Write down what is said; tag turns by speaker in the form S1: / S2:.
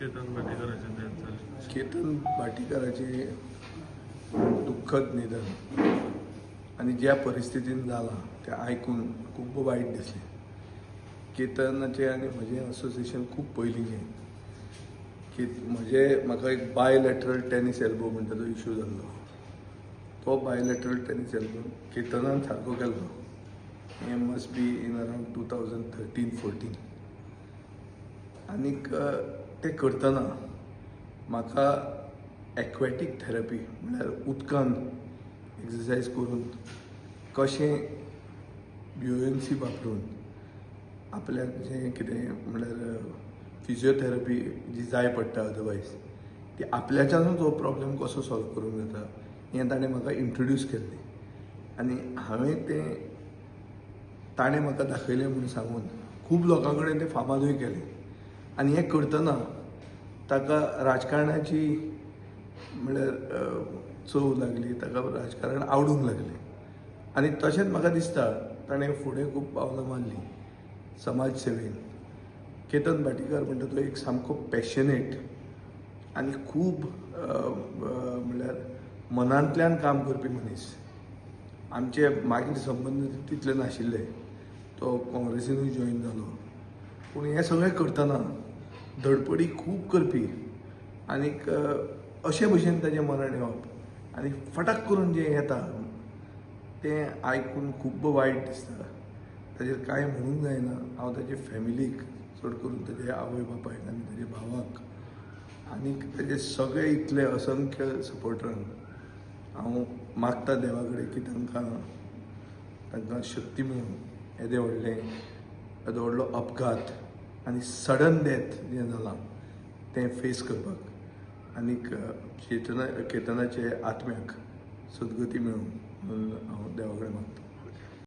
S1: केतन भाटीकरांचें देत जालें.
S2: केतन भाटीकराचे दुःखद निधन आणि ज्या परिस्थितीन जाला ते आयकून खूब वायट दिसलें. केतनाचें आनी म्हजें असोसिएशन खूब पयलींचें. म्हाका एक बायलॅटरल टेनीस एल्बो म्हणटा तो इश्यू जाल्लो. तो बायलॅटरल टेनीस एल्बो केतनान सारको केल्लो. हें मस्ट बी इन अरावंड 2013-14. आनीक तें करतना म्हाका एक्वेटीक थेरपी म्हळ्यार उदकान एक्सरसायज करून कशें ब्युएन्सी वापरून आपल्याक जें कितें म्हळ्यार फिजिओथेरपी जी जाय पडटा अदरवायज ती आपल्याच्यानूच हो प्रॉब्लेम कसो सॉल्व करूंक जाता हें ताणें म्हाका इंट्रोड्यूस केल्लें. आनी हांवें तें ताणें म्हाका दाखयलें म्हूण सांगून खूब लोकां कडेन तें फामादूय केलें. आनी हें करतना ताका राजकारणाची म्हळ्यार चव लागली, ताका राजकारण आवडूंक लागलें. आनी तशेंच म्हाका दिसता ताणें फुडें खूब पावलां मारलीं समाज सेवेन. केतन भाटीकर म्हणटा तो एक सामको पॅशनेट आनी खूब म्हळ्यार मनांतल्यान काम करपी मनीस. आमचे मागीर संबंद तितले नाशिल्ले. तो काँग्रेसीनूय जॉयन जालो. पूण हें सगळें करतना धडपडी खूब करपी आनीक अशे भशेन ताचें मरण येवप आनी फटाक करून जें येता तें आयकून खूब वायट दिसता. ताचेर कांय म्हणूंक जायना. हांव ताचे फॅमिलीक चड करून ताचे आवय बापायक आनी ताच्या भावाक आनीक ताचे सगळे इतले असंख्य सपोर्टरांक हांव मागता देवा कडेन की तांकां शक्ती मेळूं येदें व्हडलो अपघात आनी सडन डेथ जें जालां तें फेस करपाक आनीक केतनाचे आत्म्याक सद्गती मेळूं म्हणून हांव देवा कडेन मागतां.